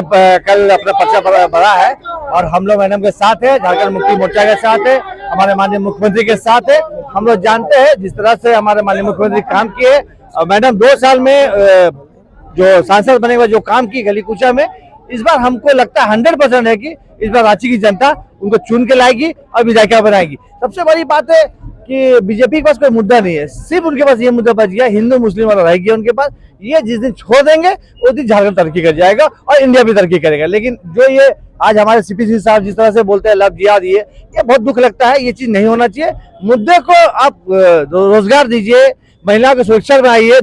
कल अपना पर्चा भरा है और हम लोग मैडम के साथ है, झारखंड मुक्ति मोर्चा के साथ है, हमारे माननीय मुख्यमंत्री के साथ है। हम लोग जानते हैं जिस तरह से हमारे माननीय मुख्यमंत्री काम किए और मैडम 2 साल में जो सांसद बने हुए जो काम की गली कूचा में, इस बार हमको लगता है 100% है कि इस बार रांची की जनता उनको चुन के लाएगी और विधायिका बनाएगी। सबसे बड़ी बात है कि बीजेपी के पास कोई मुद्दा नहीं है, सिर्फ उनके पास ये मुद्दा बच गया, हिंदू मुस्लिम वाला रह गया उनके पास। ये जिस दिन छोड़ देंगे उस दिन झारखंड तरक्की कर जाएगा और इंडिया भी तरक्की करेगा। लेकिन जो ये आज हमारे सीपी साहब जिस तरह से बोलते हैं लव जिहाद, ये बहुत दुख लगता है। ये चीज नहीं होना चाहिए। मुद्दे को आप रोजगार दीजिए, महिलाओं को सुरक्षा बनाइए,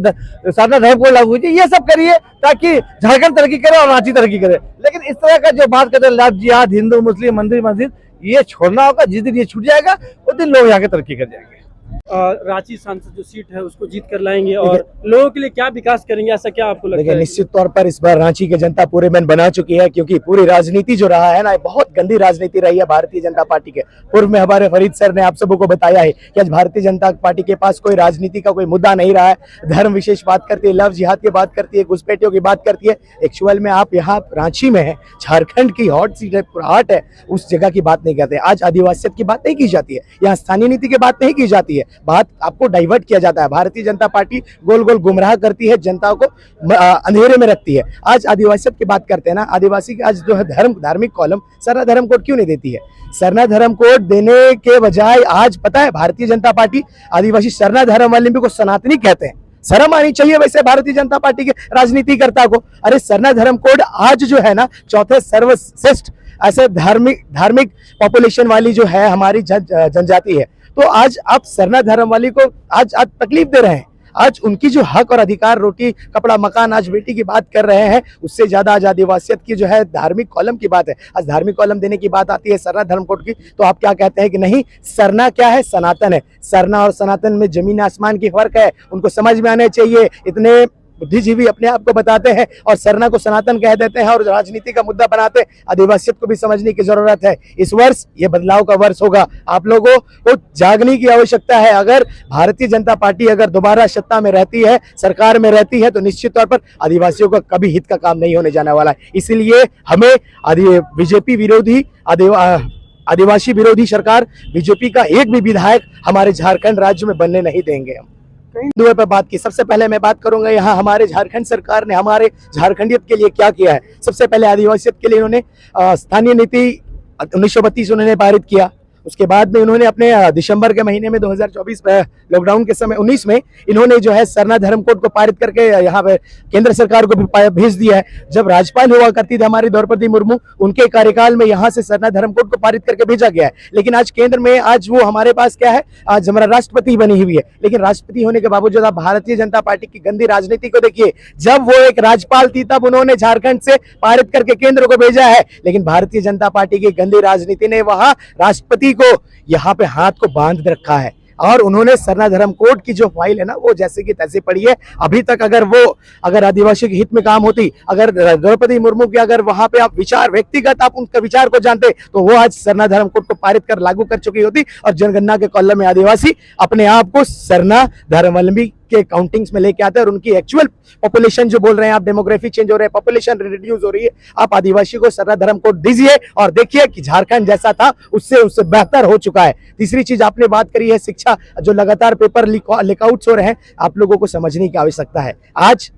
साधना धर्म को लागू कीजिए, ये सब करिए ताकि झारखंड तरक्की करे और रांची तरक्की करे। लेकिन इस तरह का जो बात करते हैं लव जिहाद, हिंदू मुस्लिम, मंदिर मस्जिद, ये छोड़ना होगा। जिस दिन ये छूट जाएगा उस दिन लोग यहाँ के तरक्की कर जाएंगे। रांची सांसद जो सीट है उसको जीत कर लाएंगे और लोगों के लिए क्या विकास करेंगे, ऐसा क्या आपको लगता है? निश्चित तौर पर इस बार रांची की जनता पूरे मन बना चुकी है, क्योंकि पूरी राजनीति जो रहा है ना, बहुत गंदी राजनीति रही है भारतीय जनता पार्टी के। पूर्व में हमारे फरीद सर ने आप सबको बताया है कि आज भारतीय जनता पार्टी के पास कोई राजनीति का कोई मुद्दा नहीं रहा है। धर्म विशेष बात करती है, लव जिहाद की बात करती है, घुसपैठियों की बात करती है। एक्चुअल में आप यहाँ रांची में है, झारखंड की हॉट सीट है, हार्ट है, उस जगह की बात नहीं करते। आज आदिवासियत की बात नहीं की जाती है, यहाँ स्थानीय नीति की बात नहीं की जाती है, बात आपको डाइवर्ट किया जाता है। भारतीय जनता पार्टी गोल गोल गुमराह करती है, जनता को अंधेरे में रखती है। आज आदिवासियत की बात करते हैं ना, आदिवासी आज जो है धार्मिक कॉलम सरना धर्म कोड क्यों नहीं देती है? सरना धर्म कोड देने के बजाय आज पता है भारतीय जनता पार्टी आदिवासी सरना धर्मावलंबी को सनातनी कहते हैं। शर्म आनी चाहिए वैसे भारतीय जनता पार्टी के राजनीतिकर्ता को। अरे सरना धर्म कोड आज जो है ना, चौथे सर्वश्रेष्ठ ऐसे धार्मिक पॉपुलेशन वाली जो है हमारी जनजाति है, तो आज आप सरना धर्म वाली को आज तकलीफ दे रहे हैं। आज उनकी जो हक और अधिकार, रोटी कपड़ा मकान, आज बेटी की बात कर रहे हैं, उससे ज्यादा आज आदिवासियत की जो है धार्मिक कॉलम की बात है। आज धार्मिक कॉलम देने की बात आती है सरना धर्म कोड की, तो आप क्या कहते हैं कि नहीं, सरना क्या है? सनातन है। सरना और सनातन में जमीन आसमान की फर्क है, उनको समझ में आने चाहिए। इतने बुद्धिजीवी अपने आप को बताते हैं और सरना को सनातन कह देते हैं और राजनीति का मुद्दा बनाते हैं। आदिवासियत को भी समझने की जरूरत है। इस वर्ष ये बदलाव का वर्ष होगा, आप लोगों को जागने की आवश्यकता है। अगर भारतीय जनता पार्टी अगर दोबारा सत्ता में रहती है, सरकार में रहती है, तो निश्चित तौर पर आदिवासियों का कभी हित का काम नहीं होने जाने वाला है। इसीलिए हमें बीजेपी विरोधी आदिवासी विरोधी सरकार, बीजेपी का एक भी विधायक हमारे झारखंड राज्य में बनने नहीं देंगे हम। हिंदुओं पर बात की, सबसे पहले मैं बात करूंगा यहाँ हमारे झारखंड सरकार ने हमारे झारखंडियत के लिए क्या किया है। सबसे पहले आदिवासियत के लिए इन्होंने स्थानीय नीति 1932 उन्होंने पारित किया। उसके बाद में उन्होंने अपने दिसंबर के महीने में 2024 लॉकडाउन के समय 19 में इन्होंने जो है सरना धर्म कोड को पारित करके यहाँ पे केंद्र सरकार को भी भेज दिया है। जब राज्यपाल हुआ करती थी हमारी द्रौपदी मुर्मू, उनके कार्यकाल में यहाँ से सरना धर्म कोड को पारित करके भेजा गया है। लेकिन आज केंद्र में आज वो हमारे पास क्या है, आज हमारा राष्ट्रपति बनी हुई है। लेकिन राष्ट्रपति होने के बावजूद आप भारतीय जनता पार्टी की गंदी राजनीति को देखिए। जब वो एक राज्यपाल थी तब उन्होंने झारखंड से पारित करके केंद्र को भेजा है, लेकिन भारतीय जनता पार्टी की गंदी राजनीति ने वहां राष्ट्रपति को यहाँ पे हाथ को बांध रखा है और उन्होंने सरना धर्म कोड की जो फाइल है ना, वो जैसे की तैसे पड़ी है। अभी तक अगर आदिवासी के हित में काम होती, अगर द्रौपदी मुर्मू की अगर वहां पे आप विचार व्यक्तिगत आप उनका विचार को जानते, तो वो आज सरना धर्म कोड को पारित कर लागू कर चुकी होती और जनगणना के कॉलम में आदिवासी अपने आप को सरना धर्मावलंबी के काउंटिंग्स में लेके आते हैं और उनकी एक्चुअल पॉपुलेशन जो बोल रहे हैं आप, डेमोग्राफी चेंज हो रहे हैं, पॉपुलेशन रिड्यूस हो रही है। आप आदिवासी को सरना धर्म कोड दीजिए और देखिए कि झारखंड जैसा था उससे बेहतर हो चुका है। तीसरी चीज आपने बात करी है शिक्षा, जो लगातार पेपर लीकआउट्स हो रहे हैं, आप लोगों को समझने की आवश्यकता है। आज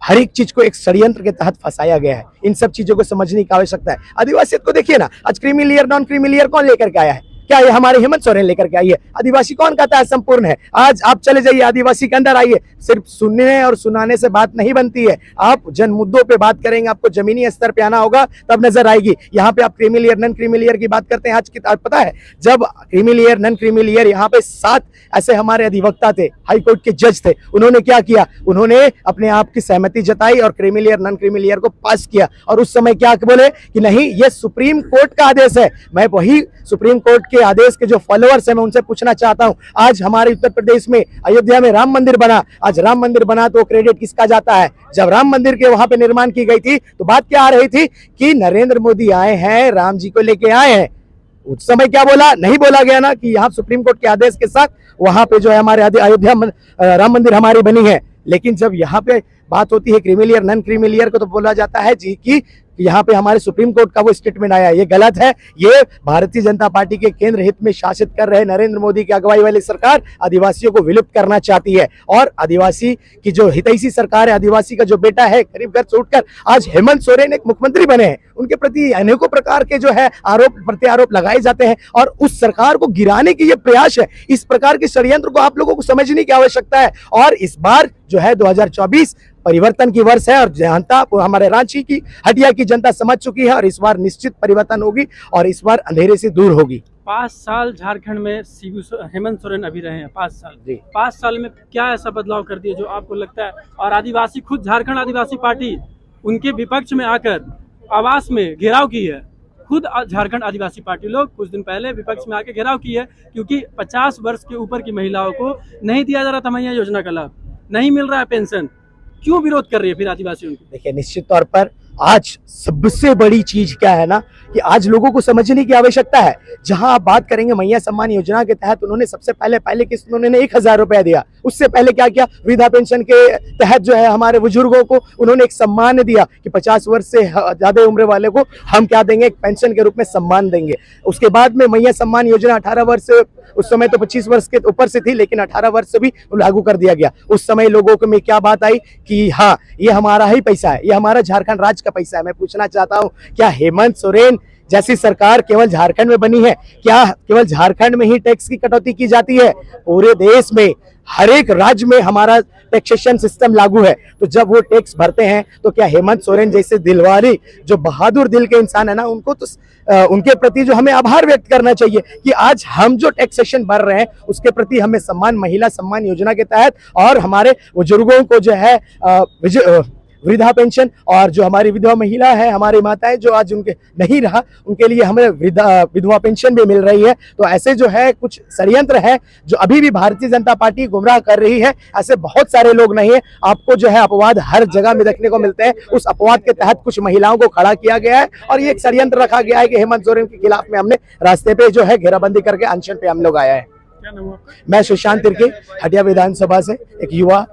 हर एक चीज को एक षड्यंत्र के तहत फंसाया गया है, इन सब चीजों को समझने की आवश्यकता है। आदिवासियत को देखिए ना, आज creamy layer non creamy layer कौन लेकर के आया है? क्या ये हमारे हेमंत सोरेन लेकर के आई है? आदिवासी कौन कहता है संपूर्ण है? आज आप चले जाइए आदिवासी के अंदर आइए, सिर्फ सुनने और सुनाने से बात नहीं बनती है। आप जन मुद्दों पे बात करेंगे, आपको जमीनी स्तर पे आना होगा तब नजर आएगी। यहाँ पे आप creamy layer non creamy layer की बात करते हैं। आज की पता है, जब creamy layer non creamy layer यहाँ पे 7 ऐसे हमारे अधिवक्ता थे, हाईकोर्ट के जज थे, उन्होंने क्या किया, उन्होंने अपने आप की सहमति जताई और creamy layer non creamy layer को पास किया। और उस समय क्या बोले कि नहीं, ये सुप्रीम कोर्ट का आदेश है। मैं वही सुप्रीम कोर्ट के आदेश के जो फॉलोअर्स हैं, मैं उनसे पूछना चाहता हूं, आज हमारे उत्तर प्रदेश में अयोध्या में राम मंदिर बना, आज राम मंदिर बना तो क्रेडिट किसका जाता है? जब राम मंदिर के वहां पे निर्माण की गई थी तो बात क्या आ रही थी कि नरेंद्र मोदी आए हैं, राम जी को लेके आए हैं। उस समय क्या बोला, नहीं बोला गया ना कि यहाँ सुप्रीम कोर्ट के आदेश के साथ वहां पे जो है हमारे अयोध्या राम मंदिर हमारी बनी है। लेकिन जब यहाँ पे बात होती है क्रीमिलियर नॉन क्रीमिलियर को, तो बोला जाता है जी कि यहाँ पे हमारे सुप्रीम कोर्ट का वो स्टेटमेंट आया है। ये गलत है। ये भारतीय जनता पार्टी के केंद्र हित में शासित कर रहे नरेंद्र मोदी की अगुवाई वाली सरकार आदिवासियों को विलुप्त करना चाहती है। और आदिवासी की जो हितैषी सरकार है, आदिवासी का जो बेटा है, गरीब घर से उठकर आज हेमंत सोरेन एक मुख्यमंत्री बने हैं, उनके प्रति अनेकों प्रकार के जो है आरोप प्रत्यारोप लगाए जाते हैं और उस सरकार को गिराने की ये प्रयास है। इस प्रकार के षड्यंत्र को आप लोगों को समझने की आवश्यकता है। और इस बार जो है 2024 परिवर्तन की वर्ष है और जनता, हमारे रांची की हटिया की जनता समझ चुकी है और इस बार निश्चित परिवर्तन होगी और इस बार अंधेरे से दूर होगी। 5 साल झारखंड में हेमंत सोरेन अभी रहे हैं, 5 साल जी। 5 साल में क्या ऐसा बदलाव कर दिया जो आपको लगता है? और आदिवासी खुद झारखंड आदिवासी पार्टी उनके विपक्ष में आकर आवास में घेराव की है। खुद झारखंड आदिवासी पार्टी लोग कुछ दिन पहले विपक्ष में आके घेराव की है क्योंकि 50 वर्ष के ऊपर की महिलाओं को नहीं दिया जा रहा था मैया योजना का लाभ, नहीं मिल रहा है पेंशन। क्यों विरोध कर रही है फिर आदिवासियों की? देखिए, निश्चित तौर पर आज सबसे बड़ी चीज क्या है ना कि आज लोगों को समझने की आवश्यकता है। जहां आप बात करेंगे मैया सम्मान योजना के तहत उन्होंने सबसे पहले किस्त में उन्होंने 1000 रुपया दिया। उससे पहले क्या किया, वृद्धा पेंशन के तहत जो है हमारे बुजुर्गों को उन्होंने एक सम्मान दिया कि 50 वर्ष से ज्यादा उम्र वाले को हम क्या देंगे, एक पेंशन के रूप में सम्मान देंगे। उसके बाद में मैया सम्मान योजना 18 वर्ष, उस समय तो 25 वर्ष के ऊपर से थी, लेकिन 18 वर्ष से भी लागू कर दिया गया। उस समय लोगों को में क्या बात आई कि हाँ, ये हमारा ही पैसा है, ये हमारा झारखंड राज्य का पैसा है। मैं पूछना चाहता हूँ, क्या हेमंत सोरेन जैसी सरकार केवल झारखंड में बनी है? क्या केवल झारखंड में ही टैक्स की कटौती की जाती है? पूरे देश में हर एक राज्य में हमारा टैक्सेशन सिस्टम लागू है। तो जब वो टैक्स भरते हैं तो क्या हेमंत सोरेन जैसे दिलवाली जो बहादुर दिल के इंसान है ना, उनको तो उनके प्रति जो हमें आभार व्यक्त करना चाहिए कि आज हम जो टैक्सेशन भर रहे हैं उसके प्रति हमें सम्मान, महिला सम्मान योजना के तहत और हमारे बुजुर्गों को जो है वृद्धा पेंशन और जो हमारी विधवा महिला है, हमारी माताएं जो आज उनके नहीं रहा, उनके लिए हमें विधवा पेंशन भी मिल रही है। तो ऐसे जो है कुछ षड्यंत्र है जो अभी भी भारतीय जनता पार्टी गुमराह कर रही है। ऐसे बहुत सारे लोग नहीं है, आपको जो है अपवाद हर जगह में देखने को मिलते हैं। उस अपवाद के तहत कुछ महिलाओं को खड़ा किया गया है और ये एक षड्यंत्र रखा गया है कि हेमंत सोरेन के खिलाफ में हमने रास्ते पे जो है घेराबंदी करके अनशन पे हम लोग आया है। क्या नाम है आपका? मैं सुशांत तिर्की, हटिया विधानसभा से एक युवा